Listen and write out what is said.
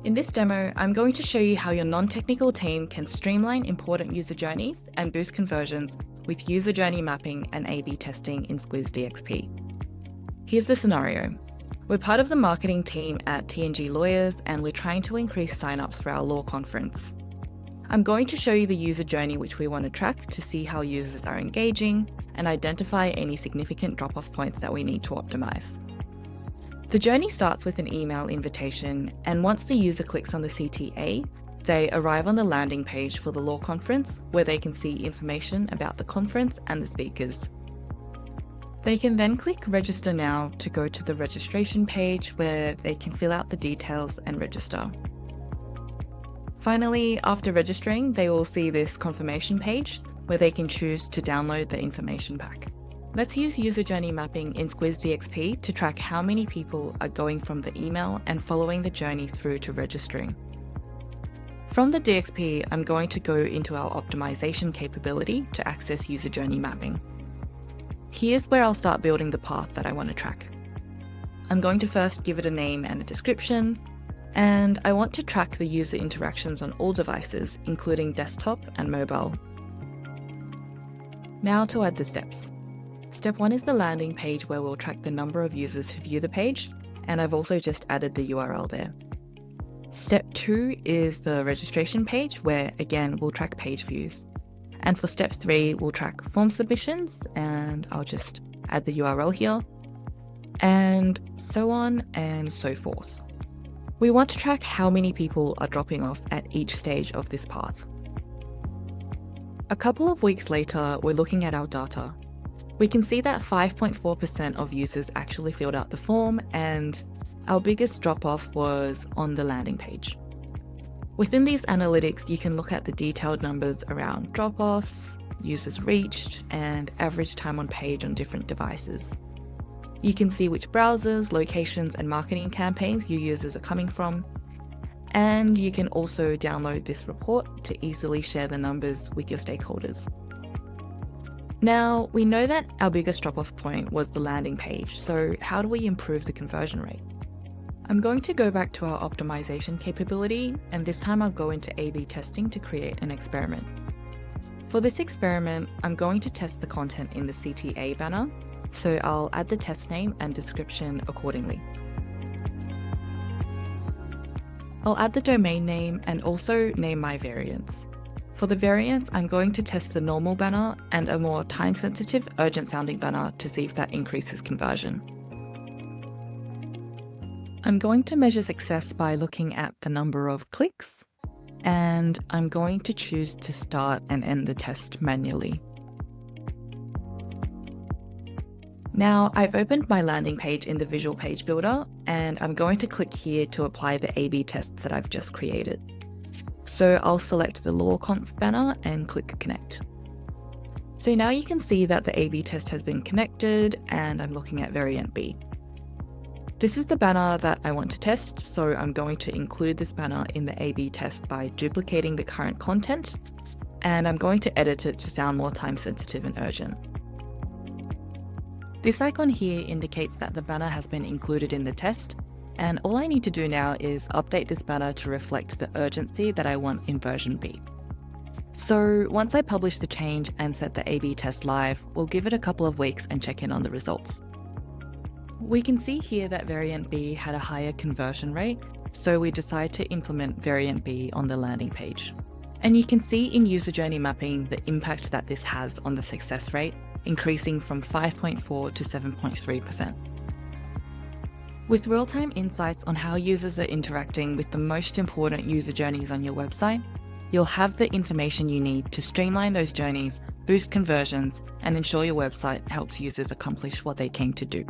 In this demo, I'm going to show you how your non-technical team can streamline important user journeys and boost conversions with user journey mapping and A/B testing in Squiz DXP. Here's the scenario. We're part of the marketing team at T&G Lawyers and we're trying to increase signups for our law conference. I'm going to show you the user journey which we want to track to see how users are engaging and identify any significant drop-off points that we need to optimize. The journey starts with an email invitation, and once the user clicks on the CTA, they arrive on the landing page for the law conference where they can see information about the conference and the speakers. They can then click Register Now to go to the registration page where they can fill out the details and register. Finally, after registering, they will see this confirmation page where they can choose to download the information pack. Let's use user journey mapping in Squiz DXP to track how many people are going from the email and following the journey through to registering. From the DXP, I'm going to go into our optimization capability to access user journey mapping. Here's where I'll start building the path that I want to track. I'm going to first give it a name and a description, and I want to track the user interactions on all devices, including desktop and mobile. Now to add the steps. Step 1 is the landing page where we'll track the number of users who view the page, and I've also just added the URL there. Step 2 is the registration page where, again, we'll track page views. And for step 3, we'll track form submissions, and I'll just add the URL here, and so on and so forth. We want to track how many people are dropping off at each stage of this path. A couple of weeks later, we're looking at our data. We can see that 5.4% of users actually filled out the form, and our biggest drop-off was on the landing page. Within these analytics, you can look at the detailed numbers around drop-offs, users reached, and average time on page on different devices. You can see which browsers, locations, and marketing campaigns your users are coming from. And you can also download this report to easily share the numbers with your stakeholders. Now, we know that our biggest drop-off point was the landing page, so how do we improve the conversion rate? I'm going to go back to our optimization capability, and this time I'll go into A/B testing to create an experiment. For this experiment, I'm going to test the content in the CTA banner, so I'll add the test name and description accordingly. I'll add the domain name and also name my variants. For the variants, I'm going to test the normal banner and a more time-sensitive, urgent-sounding banner to see if that increases conversion. I'm going to measure success by looking at the number of clicks, and I'm going to choose to start and end the test manually. Now, I've opened my landing page in the Visual Page Builder, and I'm going to click here to apply the A/B tests that I've just created. So I'll select the LawConf banner and click Connect. So now you can see that the A/B test has been connected, and I'm looking at variant B. This is the banner that I want to test, so I'm going to include this banner in the A/B test by duplicating the current content, and I'm going to edit it to sound more time-sensitive and urgent. This icon here indicates that the banner has been included in the test, and all I need to do now is update this banner to reflect the urgency that I want in version B. So once I publish the change and set the A/B test live, we'll give it a couple of weeks and check in on the results. We can see here that variant B had a higher conversion rate, so we decided to implement variant B on the landing page. And you can see in user journey mapping the impact that this has on the success rate, increasing from 5.4 to 7.3%. With real-time insights on how users are interacting with the most important user journeys on your website, you'll have the information you need to streamline those journeys, boost conversions, and ensure your website helps users accomplish what they came to do.